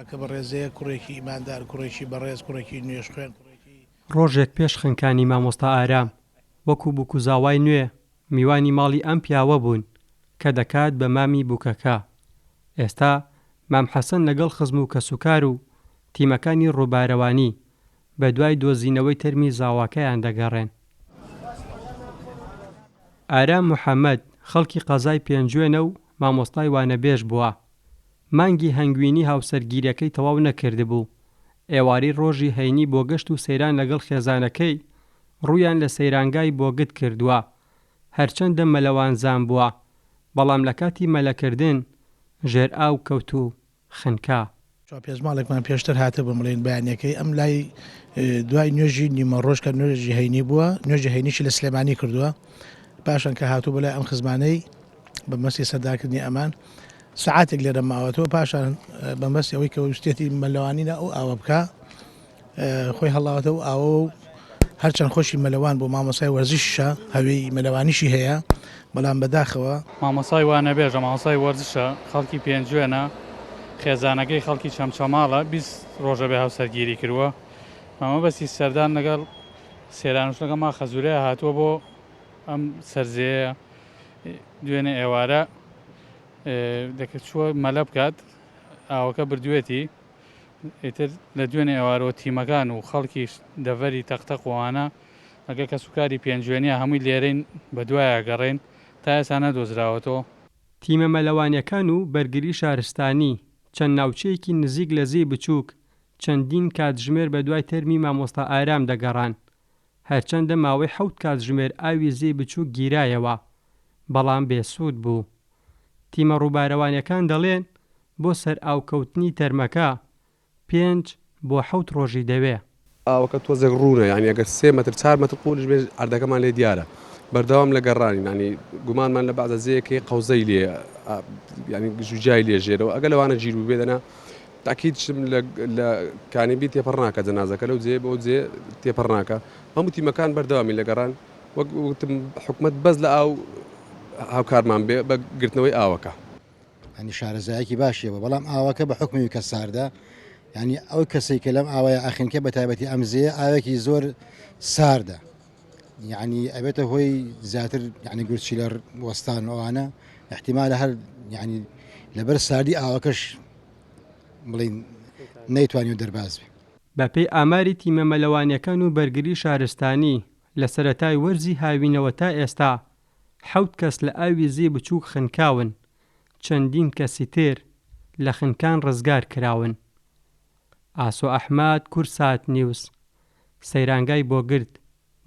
کە بەڕێزەیە کوڕێکی ئیماندار کوڕێکی بەڕێز کوڕێکی نوێش خوێن ڕۆژێک پێش خنکانی مامۆستا ئارام وەکو بووکوزاوای نوێ میوانی ماڵی ئەم پیاوە بوون کە دەکات بە مامی بووکەکە. ئێستا مام حەسەن لەگەڵ خزم و کەسوکار و تیمەکانی ڕووبارەوانی بە دوای دۆزینەوەی تەرمی زاواکەیان دەگەڕێن. ئارام موحەممەد خەڵکی قەزای پێنجوێنە و مامۆستای وانەبێژ بووە. مانگی هەنگوینی هاوسەرگیریەکەی تەواو نەکردبوو. ئێوارەی ڕۆژی هەینی بۆ گەشت و سەیران لەگەڵ خێزانەکەی ڕوویان لە سەیرانگای بۆگت کردووە. هەرچەندە مەلەوانزان بووە، بەڵام لە کاتی مەلەکردن ژێر ئاو کەوت و خنکا. پێشماڵێکمان پێشتر هاتە بە مڵێن بەیانەکەی ئەم لای دوای نوێژی نیمە ڕۆژ کە نوێژی هەینی بووە، نوێژی هەینیشی لە سلێمانی کردووە. پاشان کە هاتوو بەلای ئەم خزمانەی بە مەسی سەرداکردنی ئەمان سعاتێک لێرە ماوەتەوە. پاشان بە مەسی ئەوەی کە وشتێتی مەلەوانینە ئەو ئاوە بکە خۆی هەڵاوەتە و ئاوە و هەرچەند خۆشی مەلەوان بۆ مامۆسای وەرزشە هەوێی مەلەوانیشی هەیە، بەڵام بەداخەوە مامۆسای وانەبێژە مامۆسای وەرزشە خەڵکی پێنجوێنە خێزانەکەی خەڵکی چەمچەماڵە 20 ڕۆژە بێ هاوسەرگیری کردووە. مامە بەسی سەردان لەگەڵ سێرانوشەکە ما خەزورەیە هاتووە بۆ ئەم سەرزەیە دوێنێ ئێوارە دەکرد چووە مەلە بکات ئاوەکە بردوێتی ئیتر لە دوێنێ ئێوارەوە تیمەکان و خەڵکیش دەڤەری تەختەقوانە ئەگە کە سوکاری پێنجوێنیە هەمووی لێرەین بە دوایە گەڕێن تا ئێستا نەدۆزراوەتەوە. تیمە مەلەوانیەکان و بەرگری شارستانی چەند ناوچەیەکی نزیک لە زێی بچووک چەندین کاتژمێر بە دوای تەرمی مامۆستا ئارام دەگەڕان. هەرچەندە ماوەی 7 کاتژمێر ئاوی زێی بچووک گیرایەوە، بەڵام بێسوود بوو. تیمە ڕووبارەوانیەکان دەڵێن بۆ سەر ئاوکەوتنی تەرمەکە 5 بۆ 7 ڕۆژی دەوێ. ئاوەکە تۆزێک ڕوونە، ینی ئەگەر 3 مەتر 4 مەتر قوولش بێ ئەردەکەمان لێ دیارە. بەردەوام لە گەڕانی ینی گومانمان لە بەعزە زەیەکی قەوزەی لێ ینی ژوجای لێژێرەوە ئەگە لەوانە گیر بوو بێدەنا تاکید لە کانیبی تێپەڕ ناکە جەنازەکە لەو جێ بۆ جێ تێپەڕ ناکە. هەموو تیمەکان بەردەوامی لە گەڕان وەکتم حکومەت بەس لە ئاو هاوکارمان بێ بە گرتنەوەی ئاوەکە. ینی شارەزایەکی باشیەوە، بەڵام ئاوەکە بە حکمی کە ساردە، ینی ئەو کەسێک کە لەم ئاوەیە ئاخینکە بە تایبەتی ئەم زێ ئاوێکی زۆر ساردە، یعنی ئەبێتە هۆی زیاتر ینی گورچی لە وەستان ئەوانە احتیمالە هەر ینی لەبەر ساردی ئاوەکەش بڵین نەیتوانی و دەرباز بێ. بەپێی ئاماری تیمە مەلەوانیەکان و بەرگری شارستانی لە سەرەتای وەرزی هاوینەوە تا ئێستا 7 کەس لە ئاوی زێ بچووک خنکاون، چەندین کەسی تر لە خنکان ڕزگار کراون. ئاسۆ ئەحماد، کورسات نیوز، سەیرانگای بۆگرد،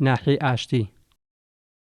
ناحیەی ئاشتی.